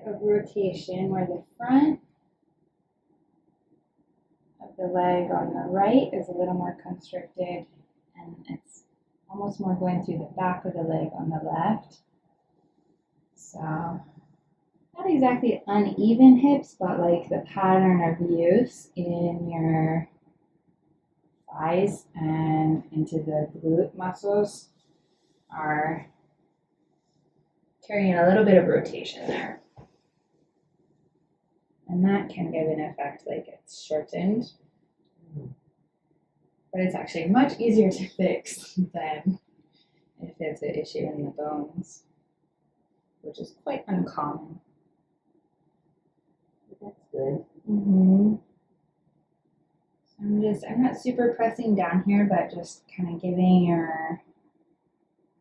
bit of rotation where the front of the leg on the right is a little more constricted, and it's almost more going through the back of the leg on the left. So not exactly uneven hips, but like the pattern of use in your thighs and into the glute muscles are carrying a little bit of rotation there. And that can give an effect like it's shortened. But it's actually much easier to fix than if it's an issue in the bones, which is quite uncommon. That's good. Mm-hmm. I'm not super pressing down here, but just kind of giving your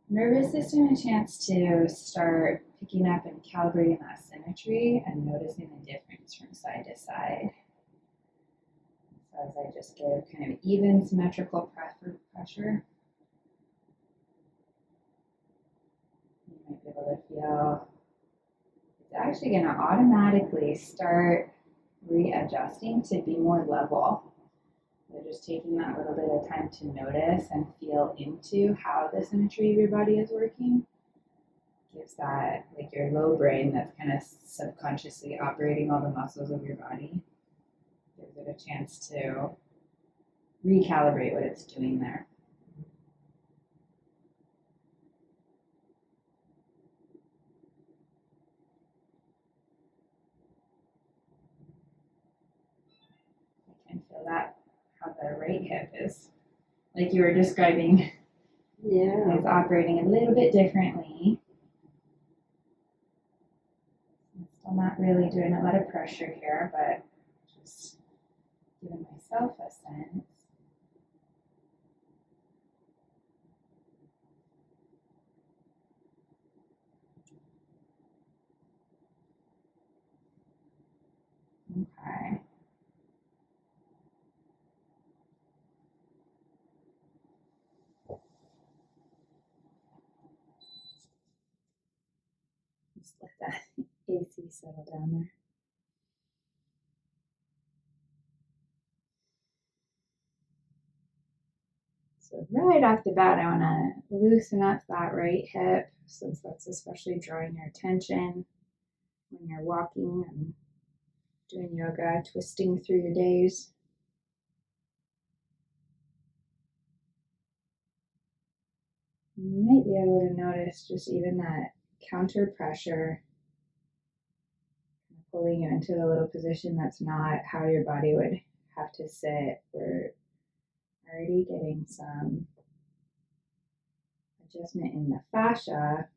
nervous system a chance to start picking up and calibrating that symmetry and noticing the difference from side to side. So as I just give kind of even symmetrical pressure, you might be able to feel it's actually going to automatically start readjusting to be more level. So just taking that little bit of time to notice and feel into how the symmetry of your body is working gives that, like your low brain that's kind of subconsciously operating all the muscles of your body, gives it a chance to recalibrate what it's doing there. I can feel that, how the right hip is, like you were describing, it's operating a little bit differently. I'm still not really doing a lot of pressure here, but just giving myself a sense. Okay. Just let that AC settle down there. So right off the bat, I want to loosen up that right hip, since that's especially drawing your attention when you're walking and doing yoga, twisting through your days. You might be able to notice just even that counter pressure pulling you into a little position that's not how your body would have to sit. We're already getting some adjustment in the fascia,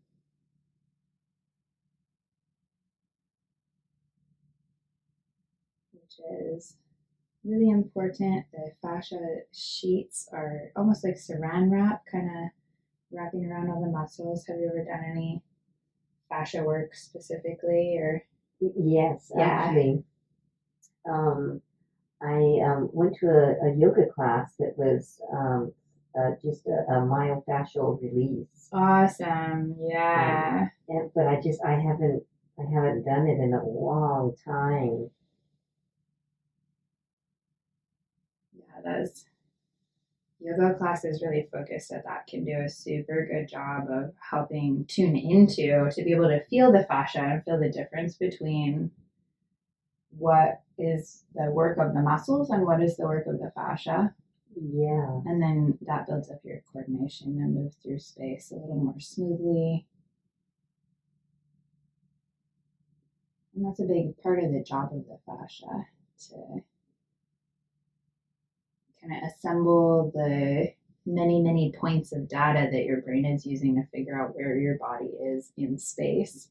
which is really important. The fascia sheets are almost like saran wrap, kind of wrapping around all the muscles. Have you ever done any fascia work specifically, or? Yes, actually. I went to a yoga class that was just a myofascial release. Awesome, yeah. But I haven't done it in a long time. Yeah, those yoga classes really focused at that can do a super good job of helping tune into, to be able to feel the fascia and feel the difference between what is the work of the muscles and what is the work of the fascia. Yeah. And then that builds up your coordination and move through space a little more smoothly. And that's a big part of the job of the fascia, to kind of assemble the many points of data that your brain is using to figure out where your body is in space.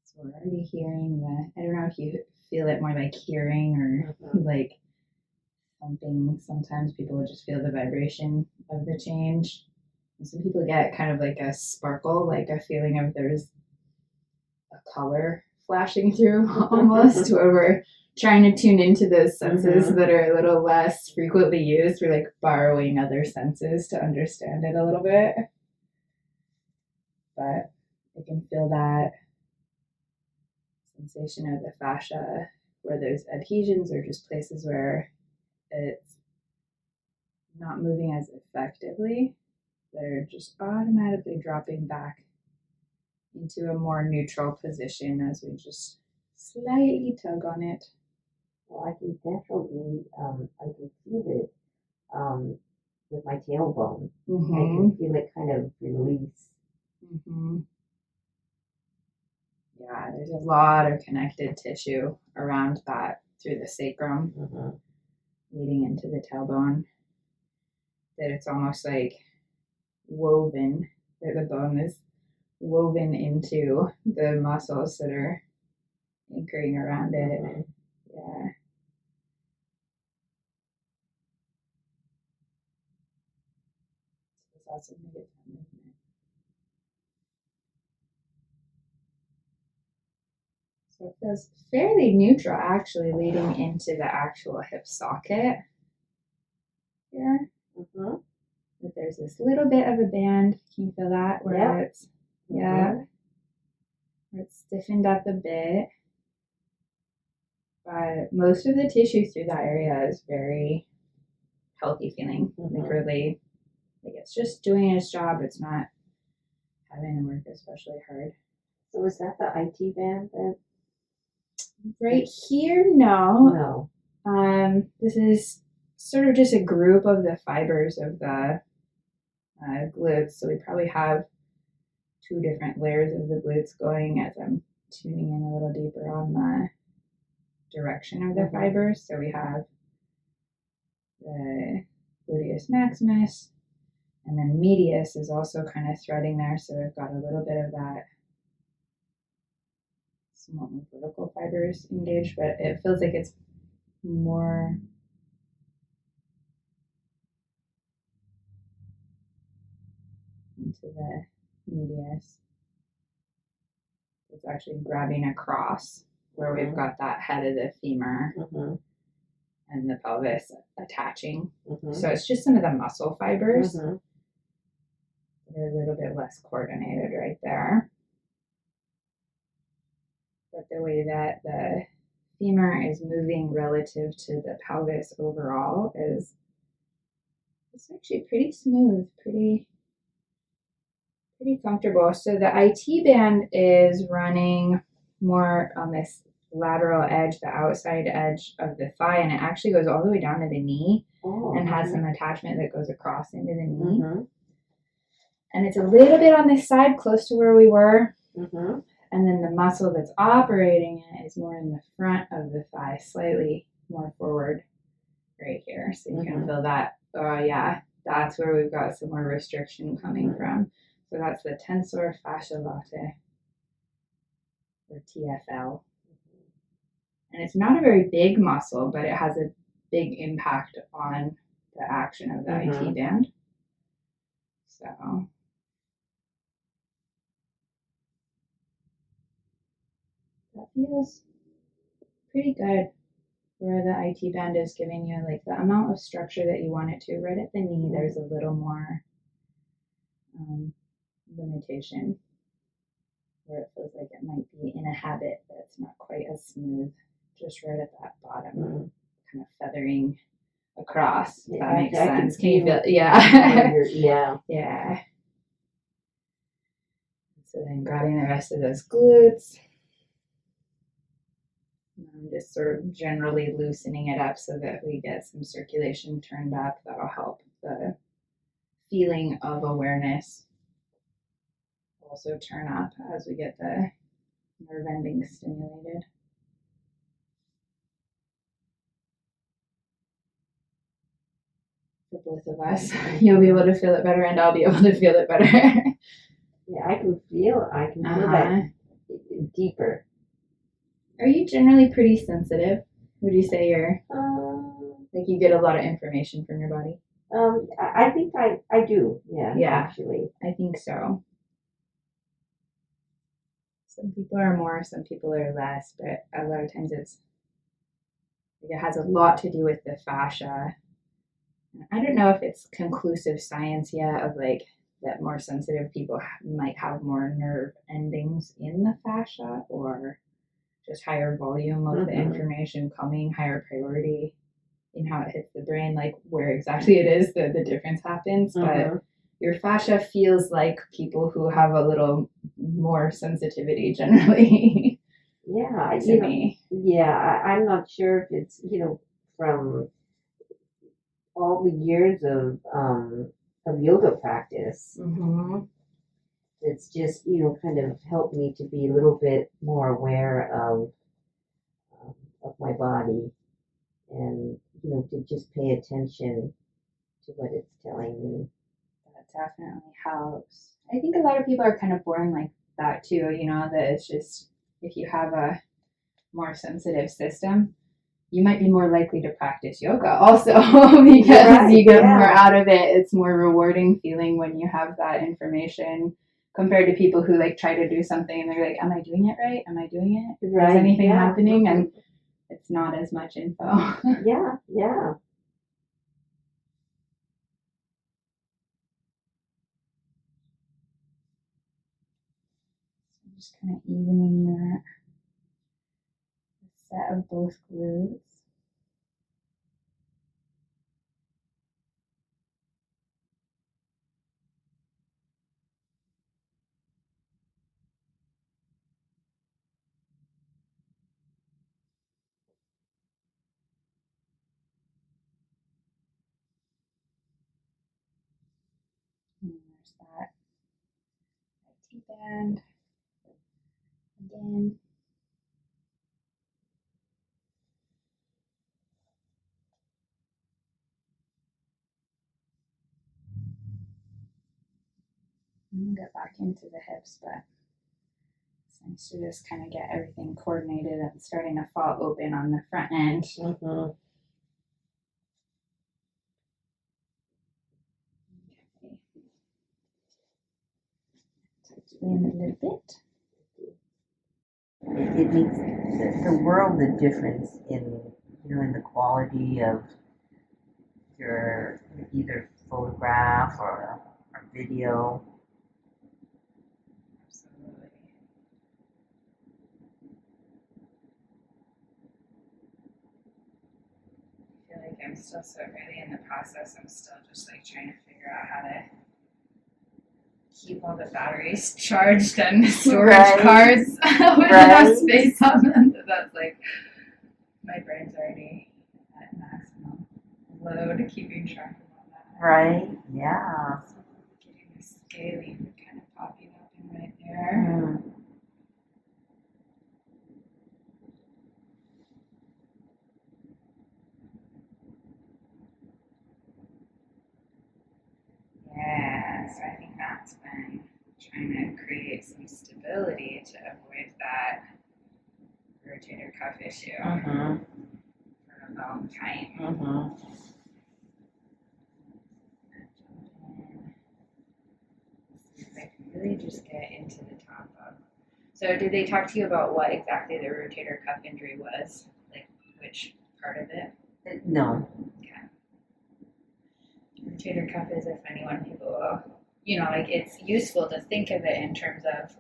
So we're already hearing I don't know if you feel it more like hearing or like thumping. Sometimes people would just feel the vibration of the change. And some people get kind of like a sparkle, like a feeling of there's a color flashing through almost, where we're trying to tune into those senses Mhm. that are a little less frequently used. We're like borrowing other senses to understand it a little bit. But I can feel that sensation of the fascia where there's adhesions or just places where it's not moving as effectively. They're just automatically dropping back into a more neutral position as we just slightly tug on it. Well, I can definitely, I can feel it with my tailbone. I can feel it kind of release. Yeah, there's a lot of connected tissue around that through the sacrum, leading into the tailbone. That it's almost like woven, that the bone is woven into the muscles that are anchoring around it. Yeah. It's awesome to get that movement. So it feels fairly neutral actually leading into the actual hip socket here. But there's this little bit of a band. Can you feel that? Where it's where it's stiffened up a bit. But most of the tissue through that area is very healthy feeling. Like really, like it's just doing its job. It's not having to work especially hard. So is that the IT band then? Right here, no. This is sort of just a group of the fibers of the glutes. So we probably have 2 different layers of the glutes going as I'm tuning in a little deeper on the direction of the fibers. So we have the gluteus maximus, and then medius is also kind of threading there. So we've got a little bit of that somewhat more vertical fibers engaged, but it feels like it's more into the medius. It's actually grabbing across where we've got that head of the femur and the pelvis attaching. So it's just some of the muscle fibers that are a little bit less coordinated right there. But the way that the femur is moving relative to the pelvis overall is it's actually pretty smooth, pretty comfortable. So the IT band is running more on this lateral edge, the outside edge of the thigh, and it actually goes all the way down to the knee and has some attachment that goes across into the knee. And it's a little bit on this side, close to where we were. And then the muscle that's operating it is more in the front of the thigh, slightly more forward right here. So you can feel that. Oh, yeah, that's where we've got some more restriction coming from. So that's the tensor fasciae latae, or TFL. And it's not a very big muscle, but it has a big impact on the action of the IT band. So that feels pretty good where the IT band is giving you like the amount of structure that you want it to. Right at the knee, there's a little more limitation where it feels like it might be in a habit that's not quite as smooth, just right at that bottom, kind of feathering across. If that makes sense. Can you feel? Yeah. Yeah. So then grabbing the rest of those glutes. I'm just sort of generally loosening it up so that we get some circulation turned up. That'll help the feeling of awareness also turn up as we get the nerve endings stimulated. For both of us, you'll be able to feel it better, and I'll be able to feel it better. Yeah, I can feel that deeper. Are you generally pretty sensitive? Would you say you're like you get a lot of information from your body? I think I do. Yeah. Actually, I think so. Some people are more, some people are less, but a lot of times it's It has a lot to do with the fascia. I don't know if it's conclusive science yet of like that more sensitive people might have more nerve endings in the fascia or just higher volume of the information coming, higher priority in how it hits the brain, like where exactly it is that the difference happens. But your fascia feels like people who have a little more sensitivity generally. Yeah, to me. I'm not sure if it's, from all the years of yoga practice. It's just, kind of helped me to be a little bit more aware of my body and, to just pay attention to what it's telling me. That definitely helps. I think a lot of people are kind of born like that too, that it's just if you have a more sensitive system, you might be more likely to practice yoga also because you get more out of it. It's more rewarding feeling when you have that information compared to people who like try to do something and they're like, am I doing it right? Am I doing it? Is anything happening? And it's not as much info. Yeah. So just kind of evening that set of both glutes. And there's that T-band again. I'm gonna get back into the hips, but it's nice to just kind of get everything coordinated and starting to fall open on the front end. Okay. Tuck in a little bit. It makes the world of difference in the quality of your either photograph or video. Absolutely. I feel like I'm still so early in the process. I'm still just like trying to figure out how to keep all the batteries charged and storage cards with enough space on them. That's like my brain's already at maximum load, keeping track of all that. Right? Yeah. Getting the scaling kind of popping up in right there. Yeah, so I think that's been trying to create some stability to avoid that rotator cuff issue for a long time. See if I can really just get into the top of. So, did they talk to you about what exactly the rotator cuff injury was? Like, which part of it? No. Okay. Rotator cuff is a funny one. People, like it's useful to think of it in terms of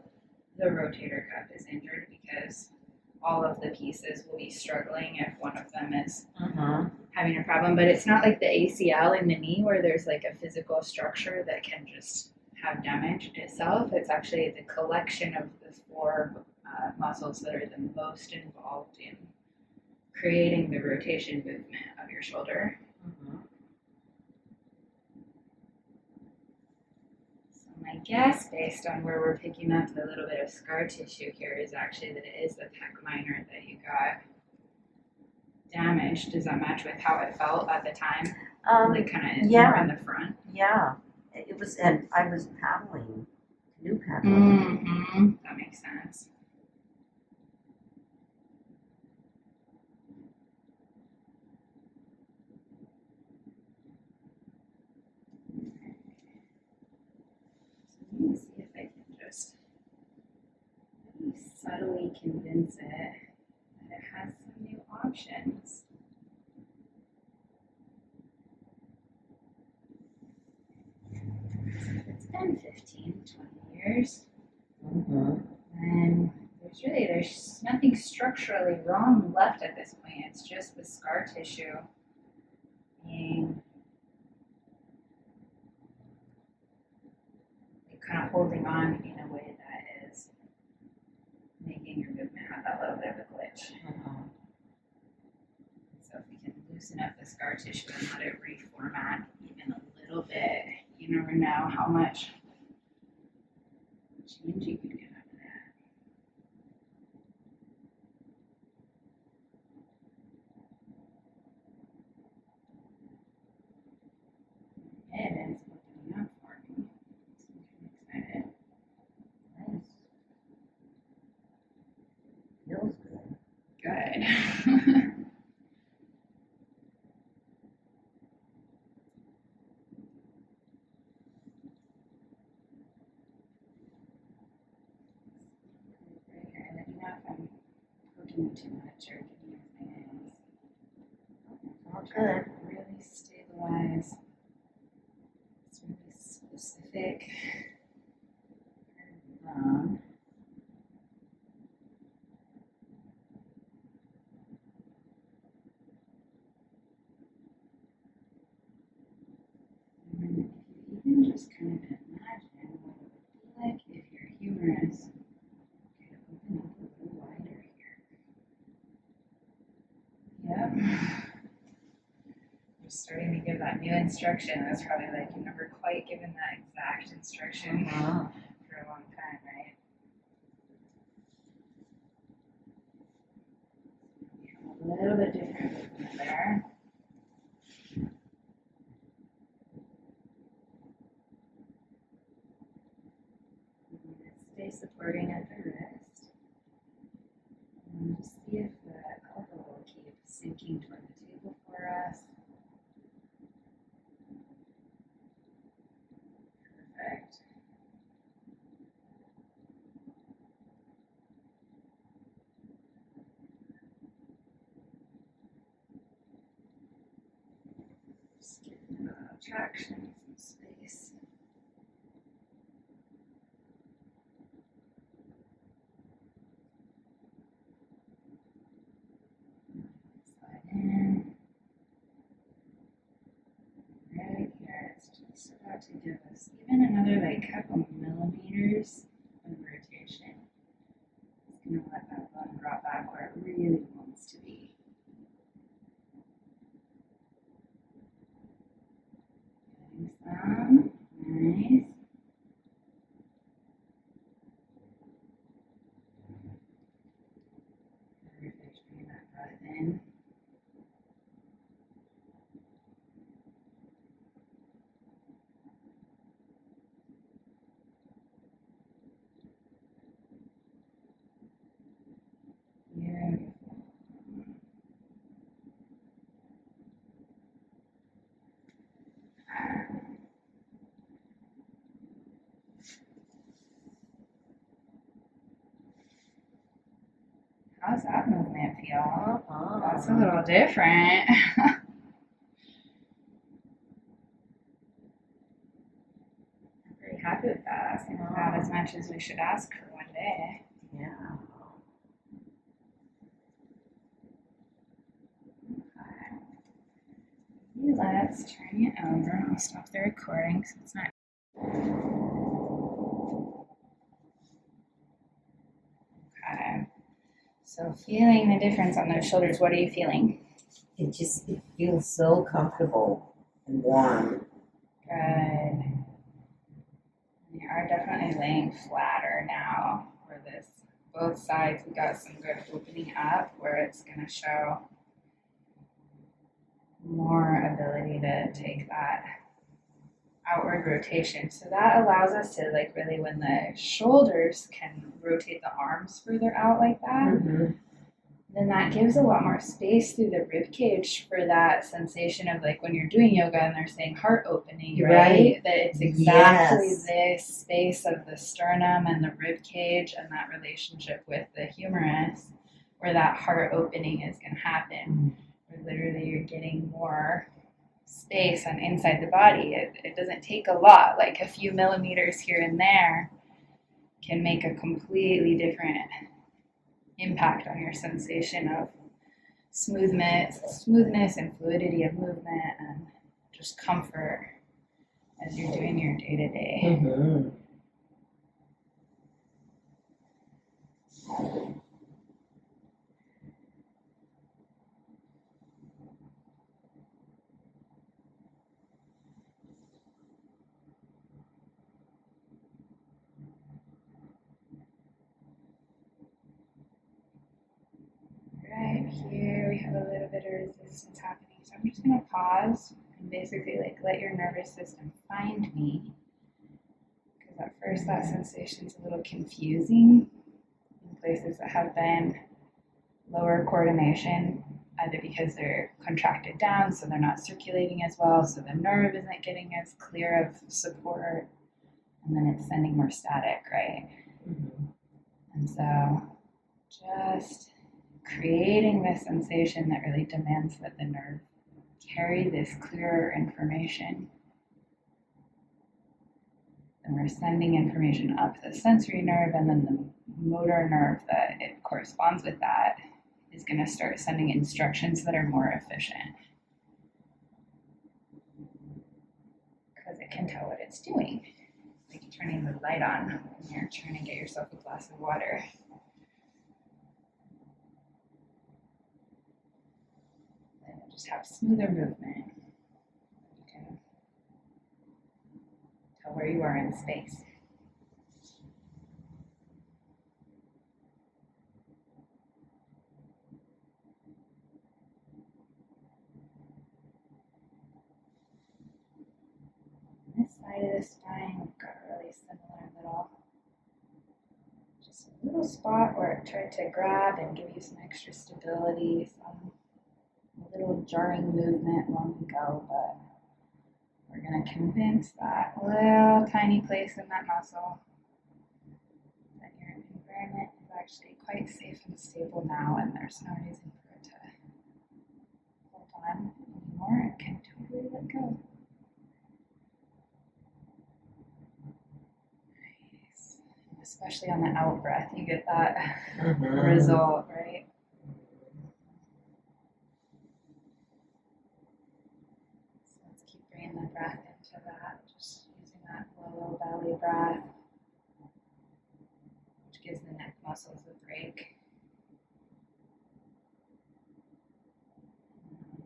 the rotator cuff is injured because all of the pieces will be struggling if one of them is having a problem. But it's not like the ACL in the knee where there's like a physical structure that can just have damage itself. It's actually the collection of the four muscles that are the most involved in creating the rotation movement of your shoulder. My guess, based on where we're picking up the little bit of scar tissue here, is actually that it is the pec minor that you got damaged. Does that match with how it felt at the time? Like kind of more in the front? Yeah. It was, and I was paddling, canoe paddling. That makes sense. Let me see if I can just subtly convince it that it has some new options. 10, 15, 20 years. Mm-hmm. And there's nothing structurally wrong left at this point. It's just the scar tissue being like, kind of holding on in a way that is making your movement have that little bit of a glitch. Mm-hmm. So if we can loosen up the scar tissue and let it reformat even a little bit, you never know how much change you can get out of that. It is opening up for me. I'm excited. Nice. Feels good. Good. Right here. Let me know if I'm poking you too much or giving you things. All good. Really stabilize. It's really specific. And if you even just kind of imagine what it would be like if your humerus could open up a little wider here. Yep. We're starting to give that new instruction. That's probably like you've never quite given that exact instruction Uh-huh. for a long time, right? A little bit different movement there. Stay supporting at the wrist. And just see if the elbow will keep sinking toward the table for us. Perfect. Just getting a little traction, some space. Slide in. Right here, it's just about to give us even another like couple millimeters of rotation. It's gonna let that bone drop back where it really wants to be. Getting some. Nice. Perfect. Bring that breath in. Beautiful. How's that movement feel? That's a little different. I'm pretty happy with that. That's about as much as we should ask for one day. Yeah. Let's turn it over. I'll stop the recording so it's not. Okay. So feeling the difference on those shoulders, what are you feeling? It feels so comfortable and warm. Good. We are definitely laying flatter now for this. Both sides, we got some good opening up where it's going to show more ability to take that outward rotation. So that allows us to like really, when the shoulders can rotate the arms further out like that, Mm-hmm. then that gives a lot more space through the rib cage for that sensation of like when you're doing yoga and they're saying heart opening, right? That it's exactly this space of the sternum and the rib cage and that relationship with the humerus where that heart opening is going to happen. Where literally you're getting more space and inside the body. It doesn't take a lot, like a few millimeters here and there can make a completely different impact on your sensation of smoothness and fluidity of movement and just comfort as you're doing your day-to-day. Mm-hmm. Right here we have a little bit of resistance happening, so I'm just going to pause and basically like let your nervous system find me, because at first that sensation is a little confusing in places that have been lower coordination, either because they're contracted down so they're not circulating as well, so the nerve isn't getting as clear of support, and then it's sending more static, right? Mm-hmm. And so just creating this sensation that really demands that the nerve carry this clearer information. And we're sending information up the sensory nerve, and then the motor nerve that it corresponds with that is going to start sending instructions that are more efficient, because it can tell what it's doing. Like turning the light on when you're trying to get yourself a glass of water. And just have smoother movement. You can tell where you are in space. This side of the spine, we've got a really similar little spot where it tried to grab and give you some extra stability, some little jarring movement long ago, but we're going to convince that little tiny place in that muscle that your environment is actually quite safe and stable now, and there's no reason for it to hold on anymore. It can totally let go. Nice. Especially on the out breath, you get that result, right? So let's keep bringing the breath into that, just using that low belly breath, which gives the neck muscles a break.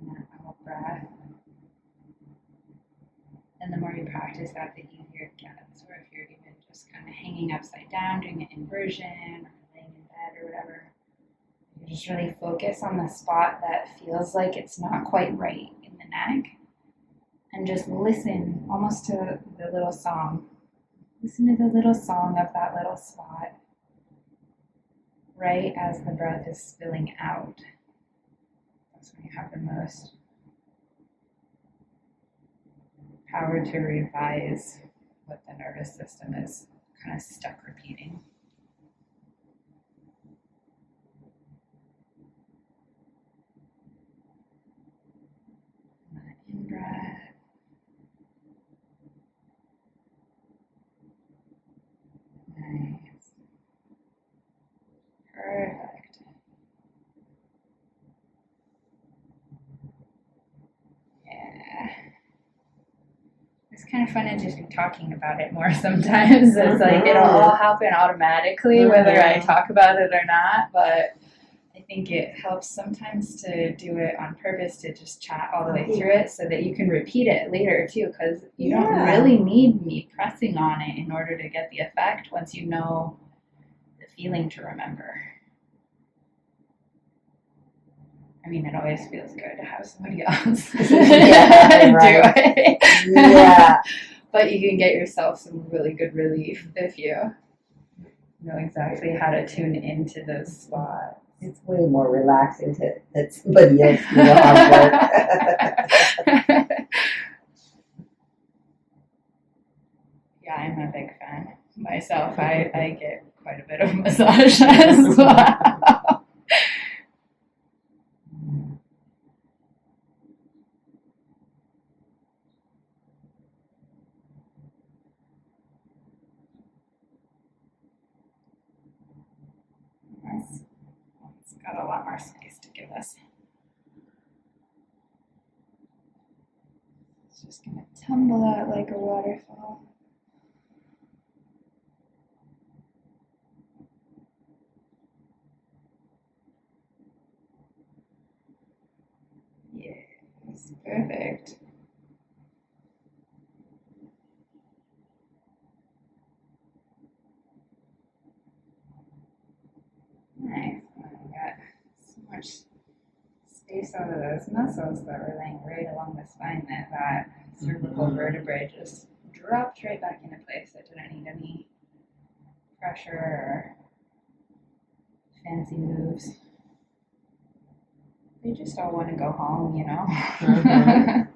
And that out breath. And the more you practice that, the easier it gets. Or if you're even just kind of hanging upside down, doing an inversion, or laying in bed or whatever, you just really focus on the spot that feels like it's not quite right in the neck, and just listen almost to the little song. Listen to the little song of that little spot right as the breath is spilling out. That's when you have the most power to revise what the nervous system is kind of stuck repeating. And that in-breath. Nice. Perfect. Yeah. It's kind of fun to just be talking about it more sometimes. It's like it'll all happen automatically whether I talk about it or not, but I think it helps sometimes to do it on purpose, to just chat all the way through it so that you can repeat it later too, because you don't really need me pressing on it in order to get the effect once you know the feeling to remember. I mean, it always feels good to have somebody else do it. Yeah. But you can get yourself some really good relief if you know exactly how to tune into those spots. It's way more relaxing to let somebody else do the hard work. Yeah, I'm a big fan. Myself, I get quite a bit of massage as well. got a lot more space to give us. It's just gonna tumble out like a waterfall. Yes, perfect. Nice. We got so much space out of those muscles that were laying right along the spine that that cervical vertebrae just dropped right back into place. It didn't need any pressure or fancy moves. They just all want to go home, you know?